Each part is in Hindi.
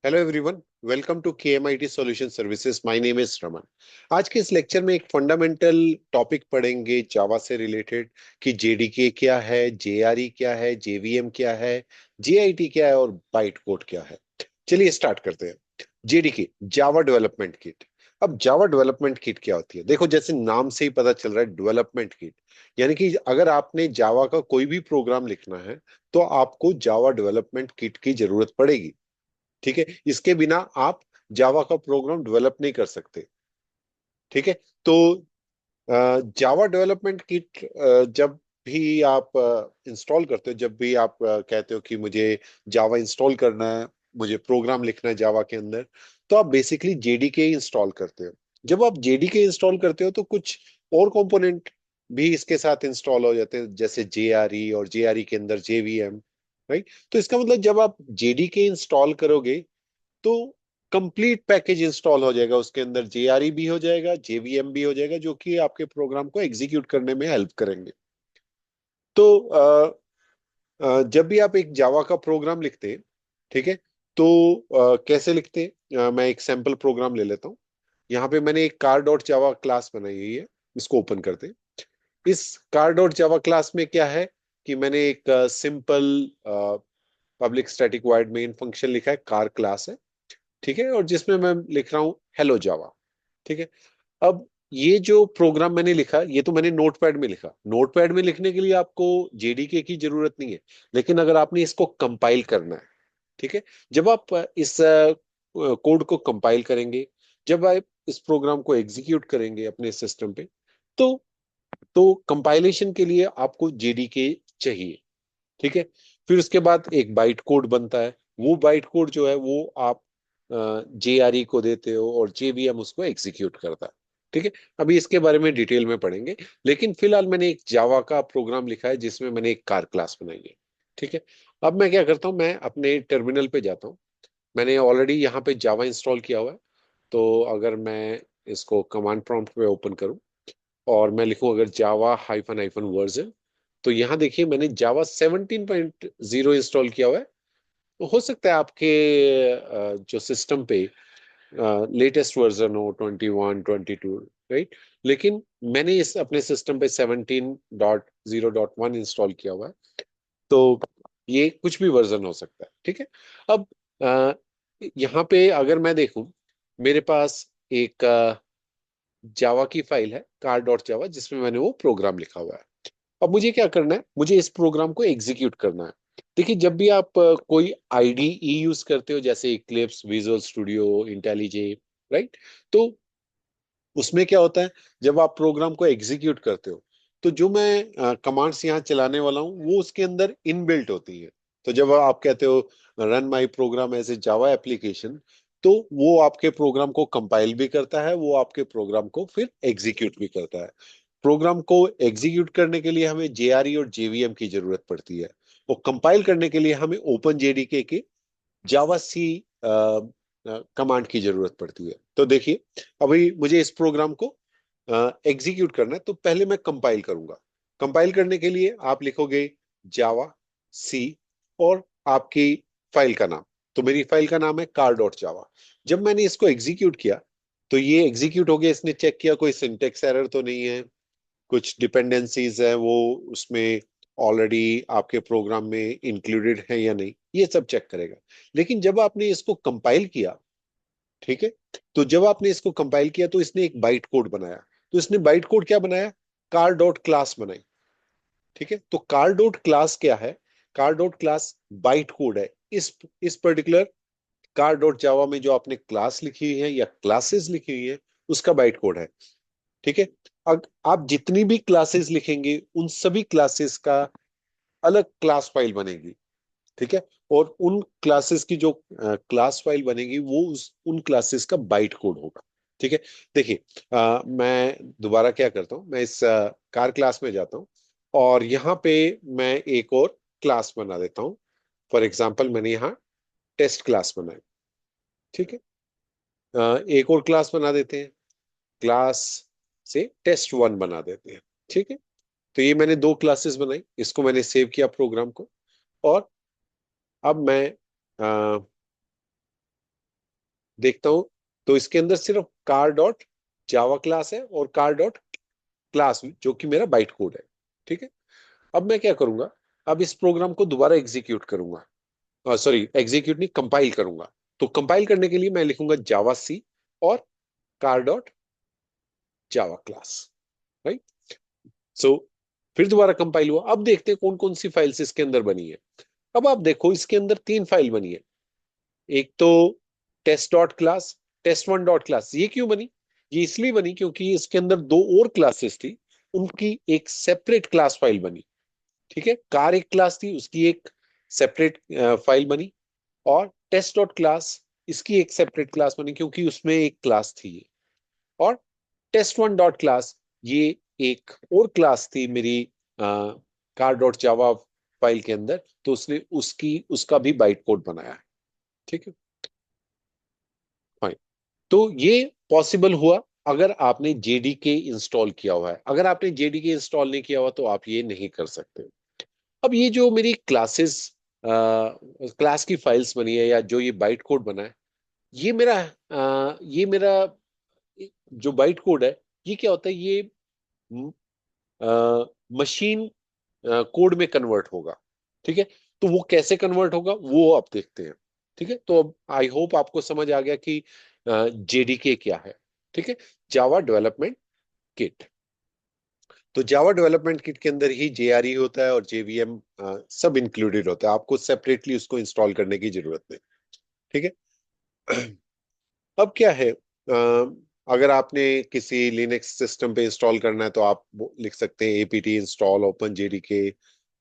Hello everyone, welcome to KMIT solution services. My name is Raman. आज के इस लेक्चर में एक फंडामेंटल टॉपिक पढ़ेंगे जावा से रिलेटेड कि जेडीके क्या है, जेआरई क्या है, जेवीएम क्या है, जेआईटी क्या है और बाइट कोड क्या है। चलिए स्टार्ट करते हैं। JDK, Java development kit. अब जावा डेवलपमेंट किट क्या होती है? देखो, जैसे नाम से ही पता चल रहा है, डेवलपमेंट किट यानी कि अगर आपने जावा का कोई भी प्रोग्राम लिखना है तो आपको जावा डेवलपमेंट किट की जरूरत पड़ेगी। ठीक है, इसके बिना आप जावा का प्रोग्राम डेवलप नहीं कर सकते। ठीक है, तो जावा डेवलपमेंट किट जब भी आप इंस्टॉल करते हो, जब भी आप कहते हो कि मुझे जावा इंस्टॉल करना है, मुझे प्रोग्राम लिखना है जावा के अंदर, तो आप बेसिकली जेडीके इंस्टॉल करते हो। जब आप जेडीके इंस्टॉल करते हो तो कुछ और कंपोनेंट भी इसके साथ इंस्टॉल हो जाते हैं, जैसे जेआरई और जेआरई के अंदर जेवीएम। राइट, तो इसका मतलब जब आप जेडीके इंस्टॉल करोगे तो कंप्लीट पैकेज इंस्टॉल हो जाएगा, उसके अंदर जेआरई भी हो जाएगा, जेवीएम भी हो जाएगा, जो कि आपके प्रोग्राम को एग्जीक्यूट करने में हेल्प करेंगे। तो जब भी आप एक जावा का प्रोग्राम लिखते हैं, ठीक है, तो कैसे लिखते हैं? मैं एक सैंपल प्रोग्राम ले लेता हूँ। यहाँ पे मैंने एक कार डॉट जावा क्लास बनाई हुई है। इसको ओपन करते हैं। इस कार डॉट जावा क्लास में क्या है कि मैंने एक simple public static void main function लिखा है, कार क्लास है। ठीक है, और जिसमें मैं लिख रहा हूँ हेलो जावा। ठीक है, अब ये जो प्रोग्राम मैंने लिखा, ये तो मैंने नोटपैड में लिखा। नोटपैड में लिखने के लिए आपको जेडीके की जरूरत नहीं है, लेकिन अगर आपने इसको कंपाइल करना है, ठीक है, जब आप इस कोड को कंपाइल करेंगे, जब आप इस प्रोग्राम को एग्जीक्यूट करेंगे अपने सिस्टम पे, तो कंपाइलेशन के लिए आपको जेडीके चाहिए। ठीक है, फिर उसके बाद एक बाइट कोड बनता है। वो बाइट कोड जो है वो आप जेआरई को देते हो और जेवीएम उसको एग्जीक्यूट करता है। ठीक है, अभी इसके बारे में डिटेल में पढ़ेंगे, लेकिन फिलहाल मैंने एक जावा का प्रोग्राम लिखा है जिसमें मैंने एक कार क्लास बनाई है। ठीक है, अब मैं क्या करता हूँ, मैं अपने टर्मिनल पे जाता हूँ। मैंने ऑलरेडी यहाँ पे जावा इंस्टॉल किया हुआ है। तो अगर मैं इसको कमांड प्रॉम्प्ट पे ओपन करूँ और मैं लिखूं अगर जावा हाइफन हाइफन वर्जन, तो यहाँ देखिए मैंने जावा 17.0 इंस्टॉल किया हुआ है। तो हो सकता है आपके जो सिस्टम पे लेटेस्ट वर्जन हो 21 22, राइट, लेकिन मैंने इस अपने सिस्टम पे 17.0.1 इंस्टॉल किया हुआ है। तो ये कुछ भी वर्जन हो सकता है। ठीक है, अब अ, यहाँ पे अगर मैं देखूं, मेरे पास एक जावा की फाइल है कार डॉट जावा, जिसमें मैंने वो प्रोग्राम लिखा हुआ है। अब मुझे क्या करना है, मुझे इस प्रोग्राम को एग्जीक्यूट करना है। देखिए, जब भी आप कोई आईडीई यूज करते हो, जैसे इक्लिप्स, विजुअल स्टूडियो, इंटेलिजे, राइट, तो उसमें क्या होता है, जब आप प्रोग्राम को एग्जीक्यूट करते हो तो जो मैं कमांड्स यहाँ चलाने वाला हूँ वो उसके अंदर इनबिल्ट होती है। तो जब आप कहते हो run my program as a Java application, तो वो आपके प्रोग्राम को कंपाइल भी करता है, वो आपके प्रोग्राम को फिर एग्जीक्यूट भी करता है। प्रोग्राम को एग्जीक्यूट करने के लिए हमें जेआरई और जेवीएम की जरूरत पड़ती है, और कंपाइल करने के लिए हमें ओपन जेडीके के जावा सी कमांड की जरूरत पड़ती है। तो देखिए, अभी मुझे इस प्रोग्राम को एग्जीक्यूट करना है, तो पहले मैं कंपाइल करूंगा। कंपाइल करने के लिए आप लिखोगे जावा सी और आपकी फाइल का नाम। तो मेरी फाइल का नाम है कार डॉट जावा। जब मैंने इसको एग्जीक्यूट किया तो ये एग्जीक्यूट हो गया। इसने चेक किया कोई सिंटेक्स एरर तो नहीं है, कुछ डिपेंडेंसीज है वो उसमें ऑलरेडी आपके प्रोग्राम में इंक्लूडेड है या नहीं, ये सब चेक करेगा। लेकिन जब आपने इसको कंपाइल किया, ठीक है, तो जब आपने इसको कंपाइल किया तो इसने एक बाइट कोड बनाया। तो इसने बाइट कोड क्या बनाया? कार डॉट क्लास बनाई। ठीक है, तो कार डॉट क्लास क्या है? Car dot class byte code है। इस पर्टिकुलर कार डॉट जावा में जो आपने क्लास लिखी हुई है या क्लासेस लिखी हुई है, उसका बाइट कोड है। ठीक है, अब आप जितनी भी क्लासेस लिखेंगे उन सभी क्लासेस का अलग क्लास फाइल बनेगी। ठीक है, और उन क्लासेस की जो क्लास फाइल बनेगी वो उन क्लासेस का बाइट कोड होगा। ठीक है, देखिए, मैं दोबारा क्या करता हूँ, मैं इस कार क्लास में जाता हूँ और यहाँ पे मैं एक और क्लास बना देता हूँ। फॉर एग्जाम्पल मैंने यहाँ टेस्ट क्लास बनाई। ठीक है, एक और क्लास बना देते हैं, क्लास से टेस्ट वन बना देते हैं। ठीक है, तो ये मैंने दो क्लासेस बनाई, इसको मैंने सेव किया प्रोग्राम को। और अब मैं देखता हूं तो इसके अंदर सिर्फ कार डॉट जावा क्लास है और कार डॉट क्लास जो कि मेरा बाइट कोड है। ठीक है, अब मैं क्या करूंगा, अब इस प्रोग्राम को दोबारा एग्जीक्यूट करूंगा, सॉरी एग्जीक्यूट नहीं, कंपाइल करूंगा। तो कंपाइल करने के लिए मैं लिखूंगा जावा सी और car dot Java class, right. So फिर दोबारा कंपाइल हुआ। अब देखते हैं कौन कौन सी फाइल्स इसके अंदर बनी है। अब आप देखो इसके अंदर तीन फाइल बनी है। एक तो test dot class, test one dot class. ये क्यों बनी? ये इसलिए बनी क्योंकि इसके अंदर दो और क्लासेस थी, उनकी एक सेपरेट क्लास फाइल बनी। ठीक है, कार एक क्लास थी, उसकी एक सेपरेट फाइल बनी। और टेस्ट डॉट क्लास, इसकी एक सेपरेट क्लास बनी क्योंकि उसमें एक क्लास थी ये। और टेस्ट वन डॉट क्लास, ये एक और क्लास थी मेरी कार डॉट जावा फाइल के अंदर, तो उसने उसकी उसका भी बाइट कोड बनाया है। ठीक है, फाइन। तो ये पॉसिबल हुआ अगर आपने जेडीके इंस्टॉल किया हुआ है। अगर आपने जेडीके इंस्टॉल नहीं किया हुआ तो आप ये नहीं कर सकते। अब ये जो मेरी क्लासेस क्लास की फाइल्स बनी है या जो ये बाइट कोड बना है, ये मेरा जो बाइट कोड है, ये क्या होता है, ये मशीन कोड में कन्वर्ट होगा। ठीक है, तो वो कैसे कन्वर्ट होगा वो आप देखते हैं। ठीक है, तो अब आई होप आपको समझ आ गया कि जेडीके क्या है। ठीक है, जावा डेवलपमेंट किट। तो जावा डेवलपमेंट किट के अंदर ही जेआरई होता है और जेवीएम सब इंक्लूडेड होता है। आपको सेपरेटली उसको इंस्टॉल करने की जरूरत नहीं। ठीक है, अब क्या है, अगर आपने किसी लिनक्स सिस्टम पे इंस्टॉल करना है तो आप लिख सकते हैं APT install open JDK,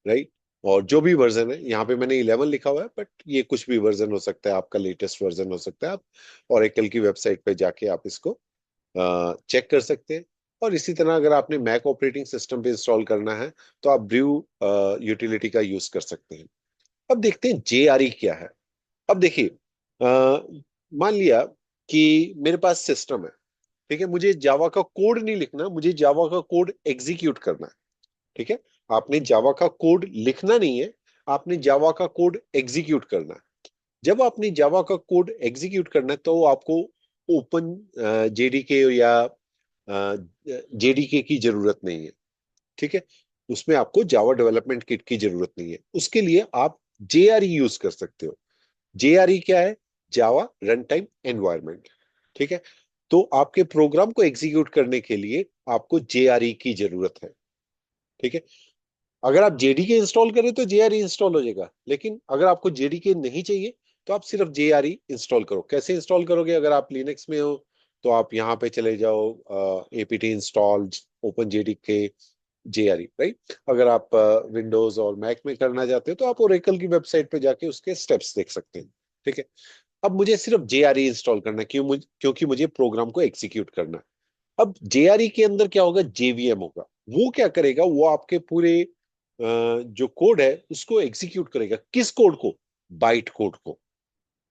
right. और जो भी वर्जन है, यहाँ पे मैंने 11 लिखा हुआ है, बट ये कुछ भी वर्जन हो सकता है, आपका लेटेस्ट वर्जन हो सकता है। आप ओरेकल की वेबसाइट पे जाके आप इसको चेक कर सकते हैं। और इसी तरह अगर आपने मैक ऑपरेटिंग सिस्टम पे इंस्टॉल करना है तो आप ब्रू यूटिलिटी का यूज कर सकते हैं। अब देखते हैं जेआरई क्या है। अब देखिए, मान लिया कि मेरे पास सिस्टम है। ठीक है, मुझे जावा का कोड नहीं लिखना, मुझे जावा का कोड एग्जीक्यूट करना है। ठीक है, आपने जावा का कोड लिखना नहीं है, आपने जावा का कोड एग्जीक्यूट करना है। जब आपने जावा का कोड एग्जीक्यूट करना है तो आपको ओपन जेडीके या जेडीके की जरूरत नहीं है। ठीक है, उसमें आपको जावा डेवलपमेंट किट की जरूरत नहीं है। उसके लिए आप जेआरई यूज कर सकते हो। जेआरई क्या है? जावा रन टाइम एनवायरमेंट। ठीक है, तो आपके प्रोग्राम को एग्जीक्यूट करने के लिए आपको जेआरई की जरूरत है। ठीक है, अगर आप जेडीके इंस्टॉल करें तो जेआरई इंस्टॉल हो जाएगा, लेकिन अगर आपको जेडीके नहीं चाहिए तो आप सिर्फ जेआरई इंस्टॉल करो। कैसे इंस्टॉल करोगे? अगर आप लिनक्स में हो तो आप यहाँ पे चले जाओ, APT install open JDK JRE, right. अगर आप विंडोज और मैक में करना चाहते हो तो आप ओरेकल की वेबसाइट पे जाके उसके स्टेप्स देख सकते हैं। ठीक है, अब मुझे सिर्फ जेआरई इंस्टॉल करना है, क्योंकि मुझे प्रोग्राम को एग्जीक्यूट करना है। अब जेआरई के अंदर क्या होगा? जेवीएम होगा। वो क्या करेगा? वो आपके पूरे जो कोड है उसको एग्जीक्यूट करेगा। किस कोड को? बाइट कोड को।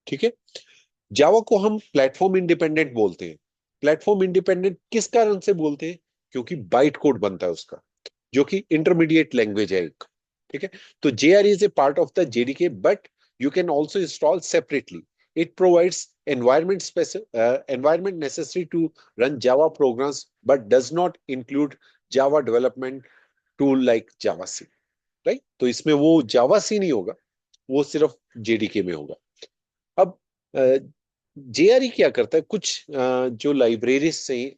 ठीक है, जावा को हम प्लेटफॉर्म इंडिपेंडेंट बोलते हैं। प्लेटफॉर्म इंडिपेंडेंट किस कारण से बोलते हैं? क्योंकि बाइट कोड बनता है उसका, जो कि इंटरमीडिएट लैंग्वेज है एक। ठीक है, तो JR is a part of the JDK, but you can also install separately. It provides environment necessary to run Java programs, but does not include Java development tool like JavaC. Right, तो इसमें वो JavaC नहीं होगा, वो सिर्फ JDK में होगा। अब जेआरई क्या करता है? कुछ जो लाइब्रेरीज चाहिए,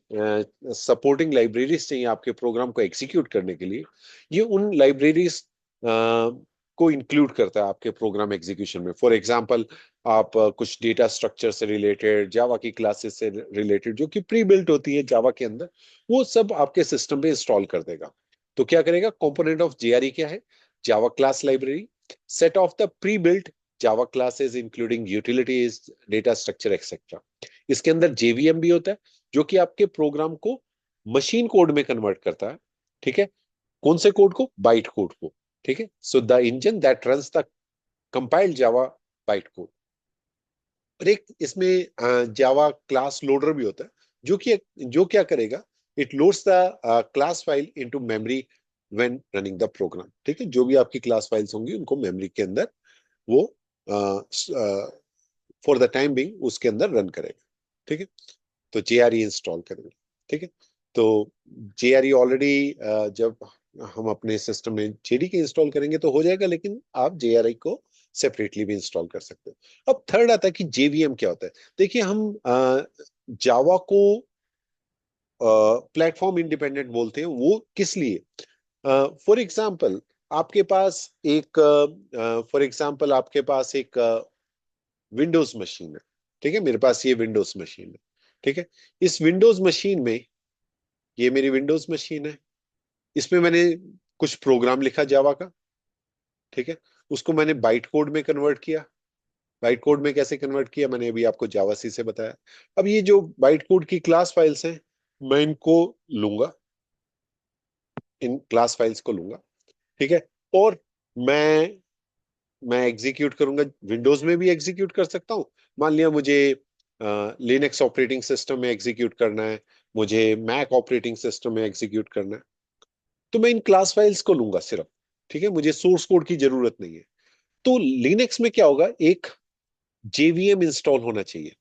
सपोर्टिंग लाइब्रेरीज चाहिए आपके प्रोग्राम को एग्जीक्यूट करने के लिए, ये उन लाइब्रेरीज को इंक्लूड करता है आपके प्रोग्राम एग्जीक्यूशन में। फॉर एग्जांपल, आप कुछ डेटा स्ट्रक्चर से रिलेटेड, जावा की क्लासेस से रिलेटेड जो कि प्री बिल्ट होती है जावा के अंदर, वो सब आपके सिस्टम पे इंस्टॉल कर देगा। तो क्या करेगा? कंपोनेंट ऑफ जेआरई क्या है? Java class library, set of the pre built Java classes including utilities, data structure etcetera. इसके अंदर जेवीएम भी होता है, जो कि आपके प्रोग्राम को मशीन कोड में कन्वर्ट करता है। ठीक है, कौन से कोड को? बाइट कोड को। ठीक है, so the engine that runs the compiled Java byte code. और एक इसमें जावा क्लास लोडर भी होता है, जो क्या करेगा? It loads the class file into memory when running the program. ठीक है, जो भी आपकी क्लास फाइल्स होंगी उनको मेमोरी के अंदर वो फॉर द टाइम बिंग उसके अंदर रन करेगा। ठीक है, तो JRE इंस्टॉल करेंगे। ठीक है, तो JRE ऑलरेडी जब हम अपने सिस्टम में JDK इंस्टॉल करेंगे तो हो जाएगा, लेकिन आप JRE को सेपरेटली भी इंस्टॉल कर सकते हो। अब थर्ड आता है कि JVM क्या होता है। देखिए, हम जावा को प्लेटफॉर्म इंडिपेंडेंट बोलते हैं। वो किस लिए? फॉर एग्जाम्पल आपके पास एक आपके पास एक विंडोज मशीन है। ठीक है, मेरे पास ये विंडोज मशीन है। ठीक है, इस विंडोज मशीन में, ये मेरी विंडोज मशीन है, इसमें मैंने कुछ प्रोग्राम लिखा जावा का। ठीक है, उसको मैंने बाइट कोड में कन्वर्ट किया। बाइट कोड में कैसे कन्वर्ट किया, मैंने अभी आपको जावा सी से बताया। अब ये जो बाइट कोड की क्लास फाइल्स हैं, मैं इनको लूंगा, इन क्लास फाइल्स को लूंगा। ठीक है, और मैं मैं एग्जीक्यूट करूंगा। विंडोज में भी एग्जीक्यूट कर सकता हूँ। मान लिया मुझे लिनक्स ऑपरेटिंग सिस्टम में एग्जीक्यूट करना है, मुझे मैक ऑपरेटिंग सिस्टम में एग्जीक्यूट करना है, तो मैं इन क्लास फाइल्स को लूंगा सिर्फ। ठीक है, मुझे सोर्स कोड की जरूरत नहीं है। तो लिनक्स में क्या होगा, एक JVM इंस्टॉल होना चाहिए।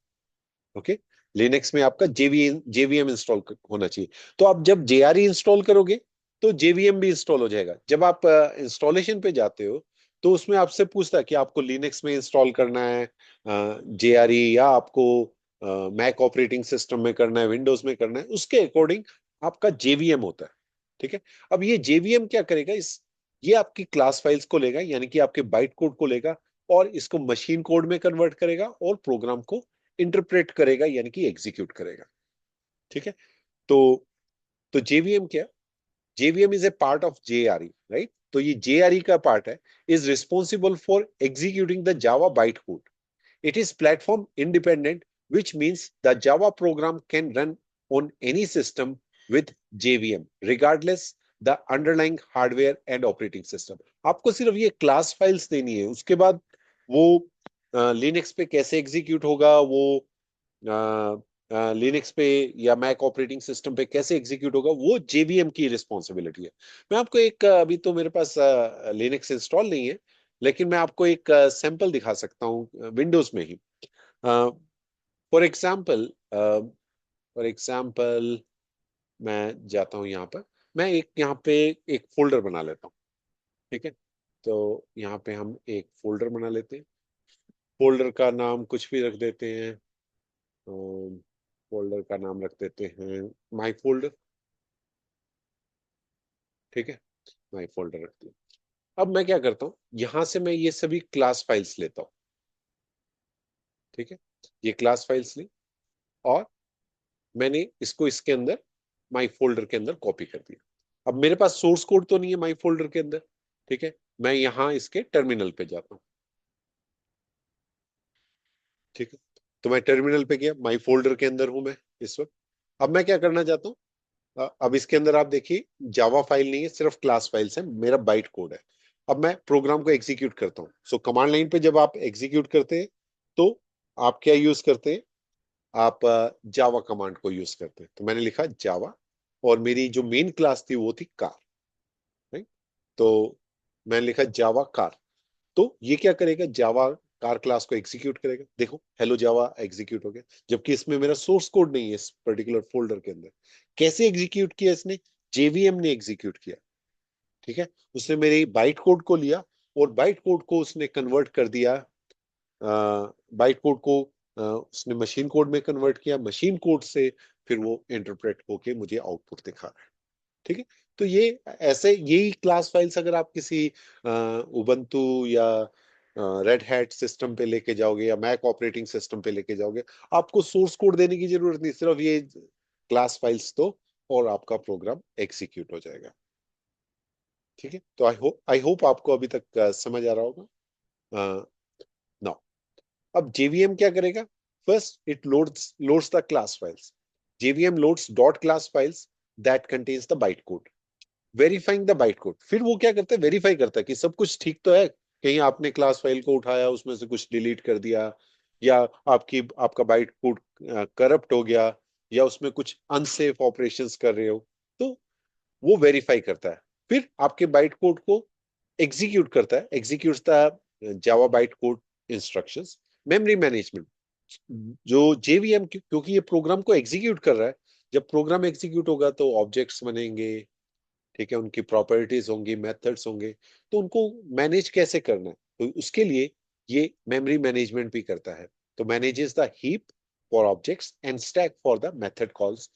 ओके, लिनक्स में आपका JVM इंस्टॉल होना चाहिए। तो आप जब JRE इंस्टॉल करोगे तो JVM भी इंस्टॉल हो जाएगा। जब आप इंस्टॉलेशन पे जाते हो तो उसमें आपसे पूछता है कि आपको लिनक्स में इंस्टॉल करना है JRE, या आपको मैक ऑपरेटिंग सिस्टम में करना है, विंडोज में करना है, उसके अकॉर्डिंग आपका JVM होता है। ठीक है, अब ये JVM क्या करेगा, इस ये आपकी क्लास फाइल्स को लेगा, यानी कि आपके बाइट कोड को लेगा, और इसको मशीन कोड में कन्वर्ट करेगा और प्रोग्राम को इंटरप्रेट करेगा, यानी कि एग्जीक्यूट करेगा। ठीक है, तो JVM क्या, JVM is a part of JRE, right? तो ये JRE का पार्ट है, is responsible for executing the Java byte code. It is platform independent, which means the Java program can run on any system with JVM regardless the underlying hardware and operating system। आपको सिर्फ ये क्लास फाइल्स देनी है, उसके बाद वो लिनक्स पे कैसे एग्जीक्यूट होगा, वो लिनक्स पे या मैक ऑपरेटिंग सिस्टम पे कैसे एग्जीक्यूट होगा, वो JVM की रिस्पॉन्सिबिलिटी है। मैं आपको एक अभी तो मेरे पास लिनक्स इंस्टॉल नहीं है, लेकिन मैं आपको एक सैंपल दिखा सकता हूँ विंडोज में ही। फॉर एग्जाम्पल मैं जाता हूँ यहाँ पर, मैं एक यहाँ पे एक फोल्डर बना लेता हूँ। ठीक है, तो यहाँ पे हम एक फोल्डर बना लेते हैं। फोल्डर का नाम कुछ भी रख देते हैं। फोल्डर का नाम रख देते हैं माई फोल्डर। ठीक है, माई फोल्डर रखते हैं। अब मैं क्या करता हूँ, यहां से मैं ये सभी क्लास फाइल्स लेता हूँ। ठीक है, ये क्लास फाइल्स ली, और मैंने इसको इसके अंदर माई फोल्डर के अंदर कॉपी कर दिया। अब मेरे पास सोर्स कोड तो नहीं है माई फोल्डर के अंदर। ठीक है, मैं यहां इसके टर्मिनल पे जाता हूँ। ठीक है, तो मैं टर्मिनल पे गया, माई फोल्डर के अंदर हूं मैं इस वक्त। अब मैं क्या करना चाहता हूँ, अब इसके अंदर आप देखिए जावा फाइल नहीं है, सिर्फ क्लास फाइल्स है, मेरा बाइट कोड है। अब मैं प्रोग्राम को एग्जीक्यूट करता हूँ। सो कमांड लाइन पे जब आप एग्जीक्यूट करते हैं तो आप क्या यूज करते हैं, आप जावा कमांड को यूज करते हैं। तो मैंने लिखा जावा, और मेरी जो मेन क्लास थी वो थी कार, राइट? तो मैंने लिखा जावा कार। तो ये क्या करेगा, जावा कार क्लास को एग्जीक्यूट करेगा। देखो हेलो जावा एग्जीक्यूट हो गया, जबकि इसमें मेरा सोर्स कोड नहीं है इस पर्टिकुलर फोल्डर के अंदर। कैसे एग्जीक्यूट किया इसने, JVM ने एग्जीक्यूट किया। ठीक है, उसने मेरी बाइट कोड को लिया और बाइट कोड को उसने कन्वर्ट कर दिया, बाइट कोड को उसने मशीन कोड में कन्वर्ट किया, मशीन कोड से फिर वो इंटरप्रेट होके मुझे आउटपुट दिखा रहा है। ठीक है, तो ये ऐसे यही क्लास फाइल्स अगर आप किसी उबंटू या रेड हैट सिस्टम पे लेके जाओगे या मैक ऑपरेटिंग सिस्टम पे लेके जाओगे, आपको सोर्स कोड देने की जरूरत नहीं, सिर्फ ये क्लास फाइल्स दो और आपका प्रोग्राम एग्जीक्यूट हो जाएगा। ठीक है, तो आई होप आपको अभी तक समझ आ रहा होगा। नाउ अब JVM क्या करेगा, first it loads the class files. JVM loads dot class files that contains the byte code, verifying the byte code. फिर वो क्या करता है, वेरीफाई करता है कि सब कुछ ठीक तो है, कहीं आपने क्लास फाइल को उठाया उसमें से कुछ डिलीट कर दिया, या आपका बाइट कोड करप्ट हो गया, या उसमें कुछ अनसेफ ऑपरेशंस कर रहे हो। तो वो वेरीफाई करता है, फिर आपके बाइट कोड को एग्जीक्यूट करता है, executes the Java byte code instructions. Memory management, जो जेवीएम, क्योंकि ये प्रोग्राम को एग्जीक्यूट कर रहा है, जब प्रोग्राम एग्जीक्यूट होगा तो ऑब्जेक्ट्स बनेंगे, ठीक है, उनकी प्रॉपर्टीज होंगी, मेथड्स होंगे, तो उनको मैनेज कैसे करना है, तो उसके लिए ये मेमोरी मैनेजमेंट भी करता है। तो manages the heap for objects and stack for the method calls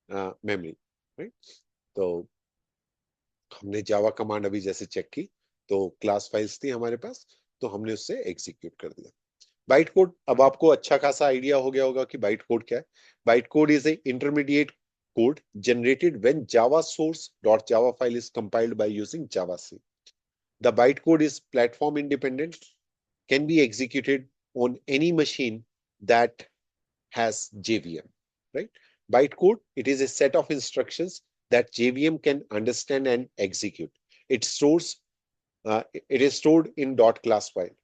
memory, right. तो हमने जावा कमांड अभी जैसे चेक की, तो क्लास फाइल्स थी हमारे पास, तो हमने उससे एग्जीक्यूट कर दिया। बाइट कोड, अब आपको अच्छा खासा आइडिया हो गया होगा कि बाइट कोड क्या है। Byte code is A intermediate code generated when java source.java file is compiled by using javac. The bytecode is platform independent, can be executed on any machine that has jvm, right? Bytecode, it is a set of instructions that jvm can understand and execute. It is stored in .class file.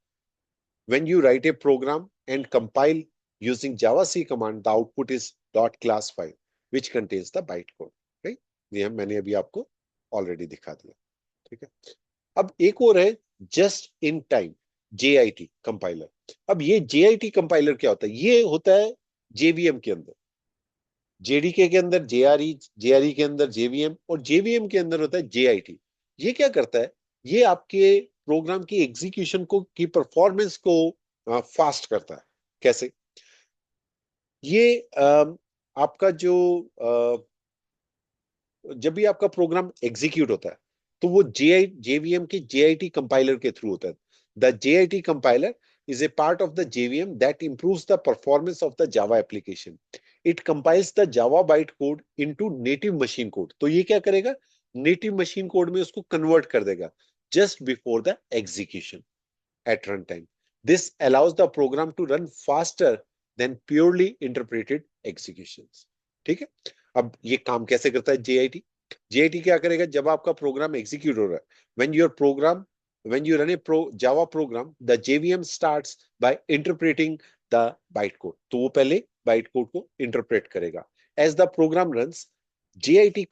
When you write a program and compile using javac command, the output is .class file which contains the bytecode, right? ये हम मैंने अभी आपको ऑलरेडी दिखा दिया, ठीक है। अब एक और है just in time, JIT compiler. अब ये जेआईटी कंपाइलर क्या होता है? ये होता है जेवीएम के अंदर, जेडीके के अंदर जेआरई, जेआरई के अंदर जेवीएम, और जेवीएम के अंदर होता है जेआईटी। ये क्या करता है? ये आपके प्रोग्राम की एग्जीक्यूशन को, की परफॉर्मेंस को फास्ट करता है। कैसे? ये आपका जो जब भी आपका प्रोग्राम एग्जीक्यूट होता है, तो वो जेवीएम के जेआईटी कंपाइलर के थ्रू होता है। The JIT compiler is a part of the JVM that improves the performance of the Java application. It compiles the Java bytecode into native machine code. तो ये क्या करेगा? नेटिव मशीन कोड में उसको कन्वर्ट कर देगा just before the execution at runtime. This allows the program to run faster than purely interpreted executions. ठीक है? अब ये काम कैसे करता है जेआईटी? जेआईटी क्या करेगा? जब आपका प्रोग्राम एग्जीक्यूट हो रहा है, when you run a Java program, the JVM starts by interpreting the bytecode. तो वो पहले bytecode को interpret करेगा. As the program runs, JIT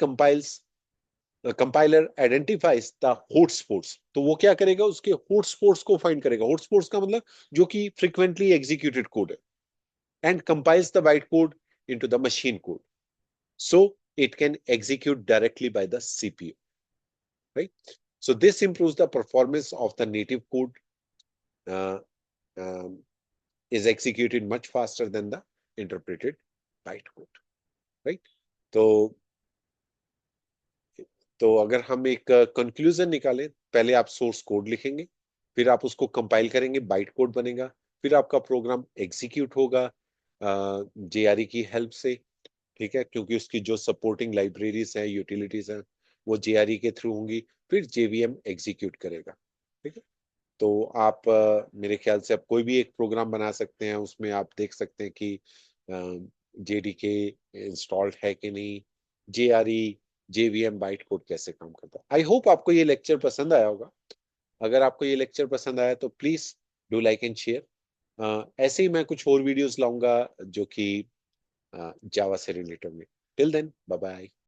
compiler identifies the hotspots. तो वो क्या करेगा? उसके hotspots को find करेगा. hotspots का मतलब जो कि frequently executed code है, and compiles the bytecode into the machine code, so it can execute directly by the CPU, right? So this improves the performance of the native code, uh, um, is executed much faster than the interpreted bytecode, right? तो अगर हम एक कंक्लूजन निकालें, पहले आप सोर्स कोड लिखेंगे, फिर आप उसको कंपाइल करेंगे, बाइट कोड बनेगा, फिर आपका प्रोग्राम एग्जीक्यूट होगा जेआरई की हेल्प से, ठीक है, क्योंकि उसकी जो सपोर्टिंग लाइब्रेरीज हैं, यूटिलिटीज हैं, वो जेआरई के थ्रू होंगी, फिर जेवीएम एग्जीक्यूट करेगा, ठीक है। तो आप मेरे ख्याल से आप कोई भी एक प्रोग्राम बना सकते हैं, उसमें आप देख सकते हैं कि जेडीके इंस्टॉल्ड है कि नहीं, जेआरई, जेवीएम, बाइट कोड कैसे काम करता है। आई होप आपको ये लेक्चर पसंद आया होगा। अगर आपको ये लेक्चर पसंद आया तो please do like and share. ऐसे ही मैं कुछ और वीडियोस लाऊंगा जो कि जावा से रिलेटेड में। Till then, bye bye.